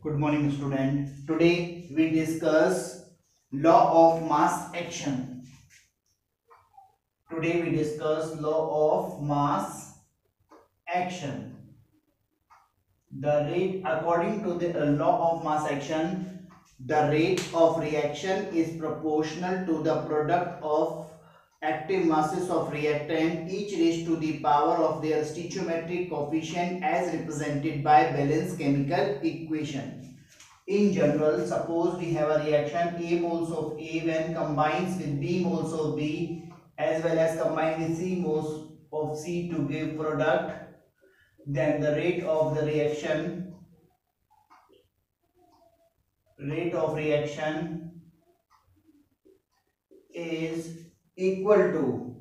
Good morning, student. Today we discuss law of mass action. Today we discuss law of mass action. The rate, according to the law of mass action, the rate of reaction is proportional to the product of active masses of reactant, each raised to the power of their stoichiometric coefficient as represented by Balanced chemical equation. In general, suppose we have a reaction A moles of A when combines with B moles of B as well as combined with C moles of C to give product, then the rate of reaction is equal to,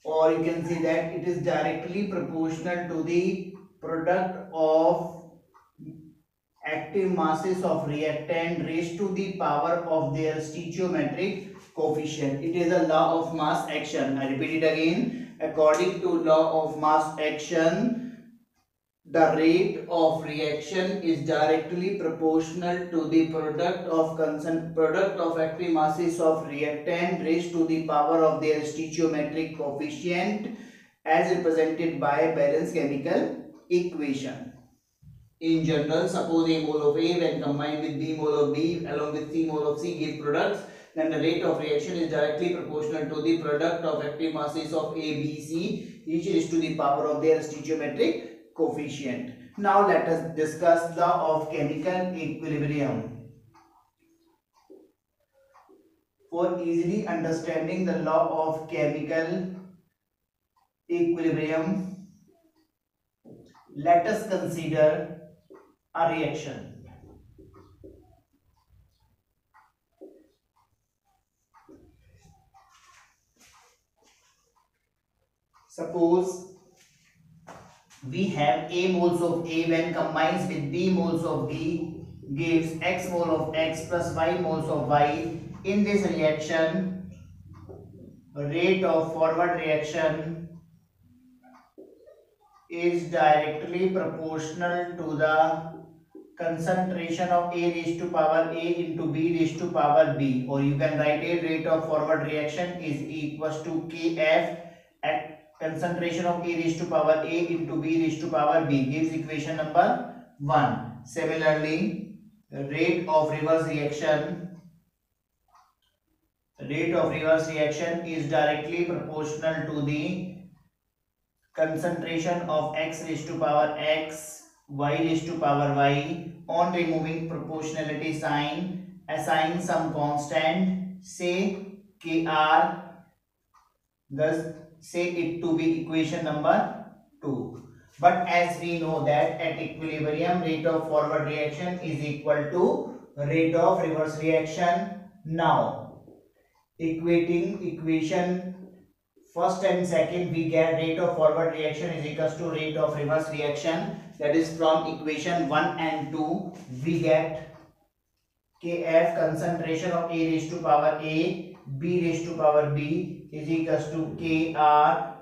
or you can say that it is directly proportional to the product of active masses of reactant raised to the power of their stoichiometric coefficient. It is a law of mass action. I repeat it again. According to law of mass action, the rate of reaction is directly proportional to the product of active masses of reactant raised to the power of their stoichiometric coefficient as represented by Balanced chemical equation. In general, suppose A mole of A when combined with B mole of B along with C mole of C give products, then the rate of reaction is directly proportional to the product of active masses of A, B, C, each is to the power of their stoichiometric coefficient. Now let us discuss the law of chemical equilibrium. For easily understanding the law of chemical equilibrium, let us consider a reaction. Suppose we have A moles of A when combines with B moles of B gives X mole of X plus Y moles of Y. In this reaction, rate of forward reaction is directly proportional to the concentration of A raised to power A into B raised to power B, or you can write a rate of forward reaction is equals to Kf at concentration of A raised to power A into B raised to power B, gives equation number 1. Similarly, rate of reverse reaction is directly proportional to the concentration of X raised to power X, Y raised to power Y. On removing proportionality sign, assign some constant, say Kr, thus say it to be equation number 2. But as we know that at equilibrium, rate of forward reaction is equal to rate of reverse reaction. Now, equating equation first and second, we get rate of forward reaction is equals to rate of reverse reaction. That is from equation 1 and 2, we get Kf concentration of A raised to power A, B raised to power B is equals to Kr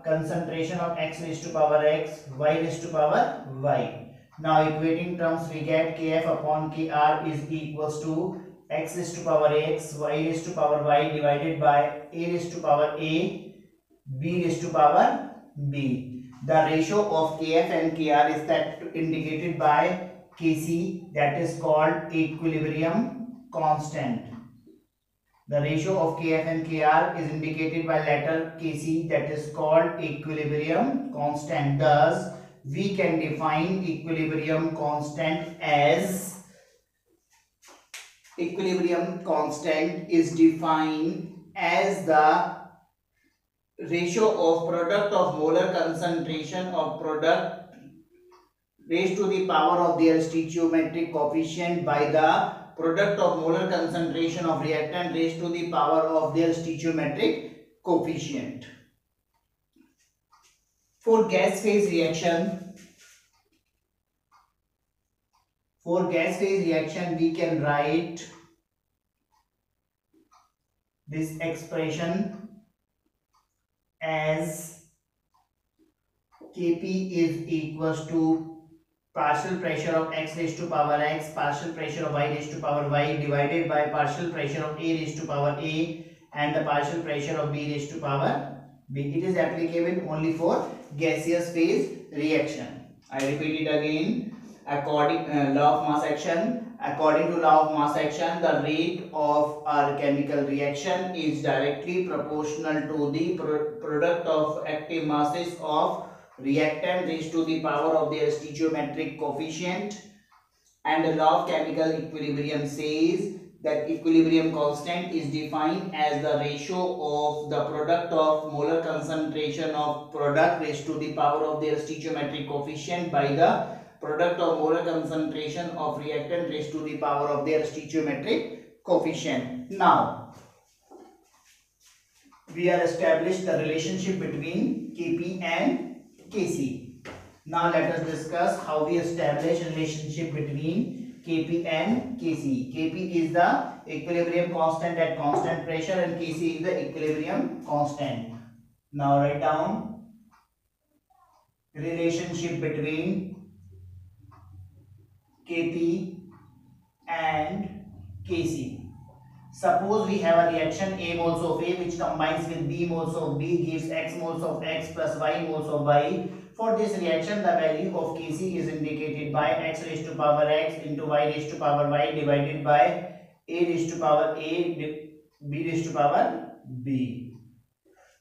concentration of X raised to power X, Y raised to power Y. Now equating terms, we get Kf upon Kr is equals to X raised to power X, Y raised to power Y divided by A raised to power A, B raised to power B. The ratio of Kf and Kr is that indicated by Kc, that is called equilibrium constant. The ratio of Kf and Kr is indicated by letter Kc, that is called equilibrium constant. Thus, we can define equilibrium constant as is defined as the ratio of product of molar concentration of product raised to the power of their stoichiometric coefficient by the product of molar concentration of reactant raised to the power of their stoichiometric coefficient. For gas phase reaction, we can write this expression as Kp is equals to partial pressure of x raised to power x, partial pressure of y raised to power y divided by partial pressure of a raised to power a and the partial pressure of b raised to power b. It is applicable only for gaseous phase reaction. I repeat it again. According law of mass action, according to law of mass action, the rate of our chemical reaction is directly proportional to the product of active masses of reactant raised to the power of their stoichiometric coefficient. And the law of chemical equilibrium says that equilibrium constant is defined as the ratio of the product of molar concentration of product raised to the power of their stoichiometric coefficient by the product of molar concentration of reactant raised to the power of their stoichiometric coefficient. Now, we are established the relationship between Kp and Kc. Now let us discuss how we establish relationship between Kp and Kc. Kp is the equilibrium constant at constant pressure and Kc is the equilibrium constant. Now write down relationship between Kp and Kc. Suppose we have a reaction A moles of A which combines with B moles of B gives X moles of X plus Y moles of Y. For this reaction, the value of Kc is indicated by X raised to power X into Y raised to power Y divided by A raised to power A, B raised to power B.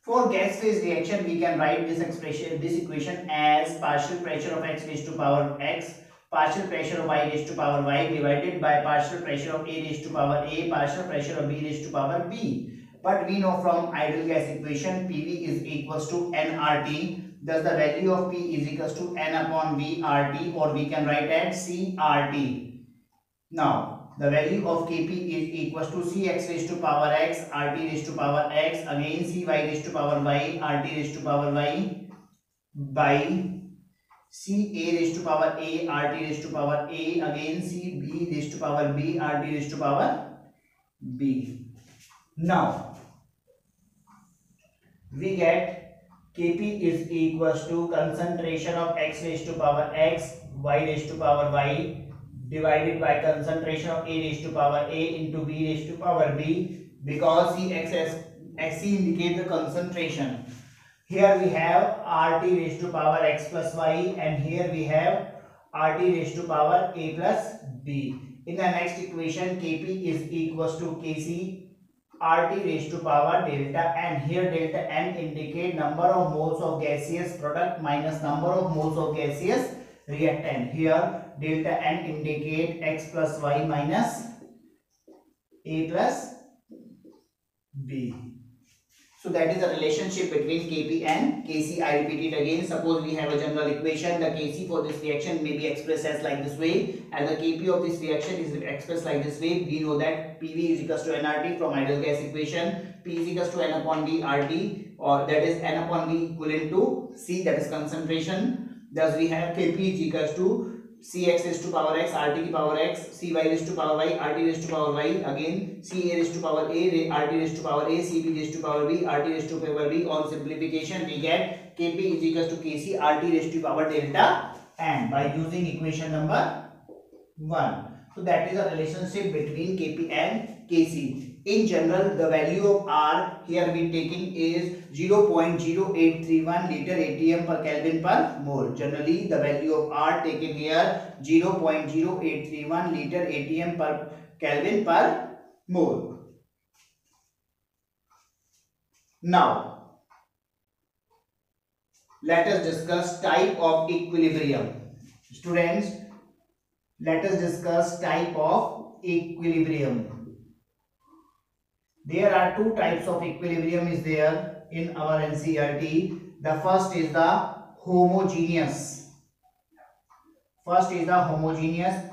For gas phase reaction, we can write this equation as partial pressure of X raised to power X, partial pressure of y raised to power y divided by partial pressure of a raised to power a, partial pressure of b raised to power b. But we know from ideal gas equation PV is equals to nRT. Thus the value of P is equals to n upon V RT, or we can write as CRT. Now the value of Kp is equals to Cx raised to power x, RT raised to power x, again Cy raised to power y, RT raised to power y by C a raised to power a, RT raised to power a, again C b raised to power b, RT raised to power b. Now we get Kp is equals to concentration of X raised to power x, Y raised to power y divided by concentration of A raised to power a into B raised to power b, because Xc indicates the concentration. Here we have RT raised to power x plus y, and here we have RT raised to power a plus b. In the next equation, Kp is equals to Kc RT raised to power delta, and here delta n indicate number of moles of gaseous product minus number of moles of gaseous reactant. Here delta n indicate x plus y minus a plus b. So that is the relationship between Kp and Kc. I repeat it again. Suppose we have a general equation. The Kc for this reaction may be expressed as like this way, and the Kp of this reaction is expressed like this way. We know that Pv is equals to nRT from ideal gas equation. P is equals to n upon V RT, or that is n upon V equivalent to C, that is concentration. Thus we have Kp is equals to Cx raised to power x, RT की power x, Cy raised to power y, RT raised to power y, again Ca raised to power a, RT raised to power a, Cb raised to power b, RT raised to power b. On simplification, we get Kp is equals to Kc RT raised to power delta n by using equation number 1. So that is the relationship between Kp and Kc. In general, the value of R here we taking is 0.0831 liter atm per Kelvin per mole. Generally, the value of R taken here 0.0831 liter atm per Kelvin per mole. Now, let us discuss type of equilibrium. Students, let us discuss type of equilibrium. There are two types of equilibrium is there in our NCERT. The first is the homogeneous. First is the homogeneous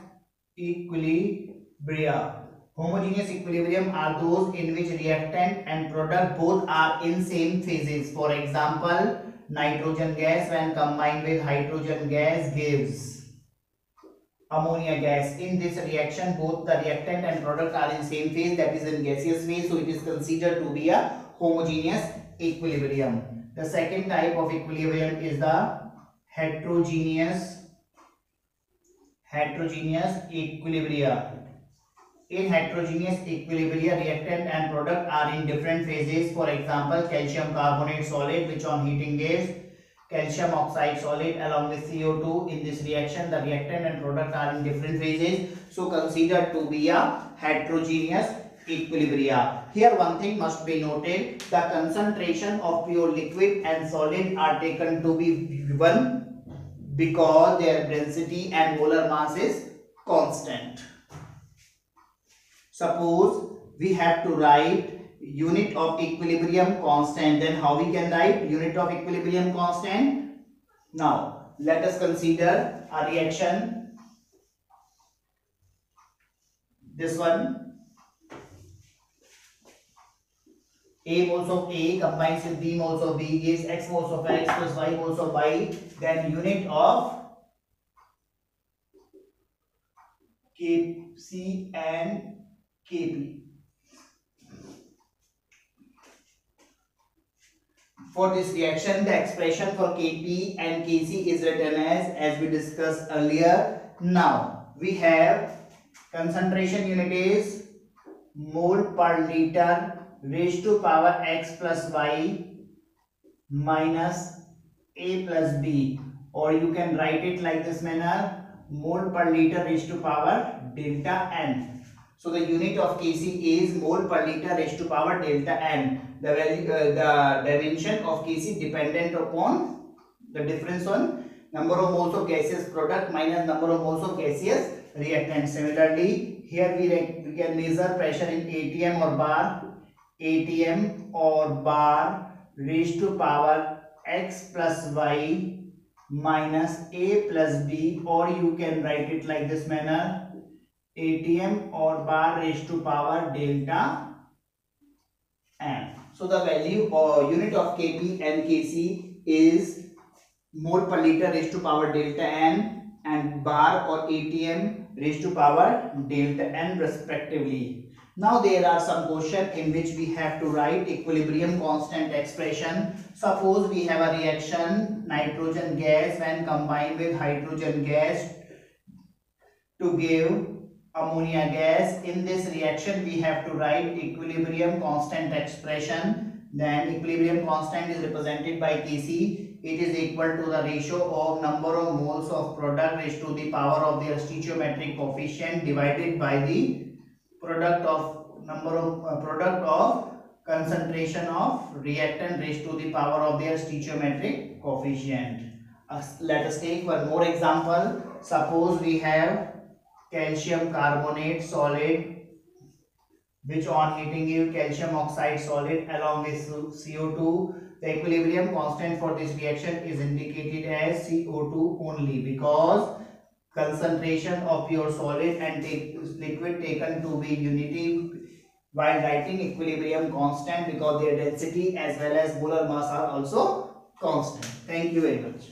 equilibria. Homogeneous equilibrium are those in which reactant and product both are in same phases. For example, nitrogen gas when combined with hydrogen gas gives ammonia gas. In this reaction, both the reactant and product are in same phase, that is in gaseous phase, so it is considered to be a homogeneous equilibrium. The second type of equilibrium is the heterogeneous heterogeneous equilibria. In heterogeneous equilibria, reactant and product are in different phases. For example, calcium carbonate solid, which on heating gives calcium oxide solid along with CO2. In this reaction, the reactant and product are in different phases. So considered to be a heterogeneous equilibria. Here one thing must be noted: the concentration of pure liquid and solid are taken to be 1 because their density and molar mass is constant. Suppose we have to write unit of equilibrium constant, then how we can write unit of equilibrium constant? Now let us consider a reaction. This one, A moles of A combines with B moles of B gives X moles of X plus Y moles of Y. Then unit of Kc and Kp. For this reaction, the expression for Kp and Kc is written as we discussed earlier. Now we have concentration unit is mole per liter raised to power X plus Y minus A plus B, or you can write it like this manner: mole per liter raised to power delta N. So the unit of Kc is mole per liter raised to power delta N. The value, the dimension of Kc dependent upon the difference on number of moles of gaseous product minus number of moles of gaseous reactant. Similarly, here we can measure pressure in atm or bar. atm or bar raised to power X plus Y minus A plus B, or you can write it like this manner: atm or bar raised to power delta N. So the value or unit of Kp and Kc is mole per liter raised to power delta N and bar or atm raised to power delta N respectively. Now there are some questions in which we have to write equilibrium constant expression. Suppose we have a reaction nitrogen gas when combined with hydrogen gas to give ammonia gas. In this reaction we have to write equilibrium constant expression. Then equilibrium constant is represented by Kc. It is equal to the ratio of number of moles of product raised to the power of their stoichiometric coefficient divided by the product of number of product of concentration of reactant raised to the power of their stoichiometric coefficient. Let us take one more example. Suppose we have calcium carbonate solid which on heating give calcium oxide solid along with CO2. The equilibrium constant for this reaction is indicated as CO2 only because concentration of pure solid and liquid taken to be unity while writing equilibrium constant because their density as well as molar mass are also constant. Thank you very much.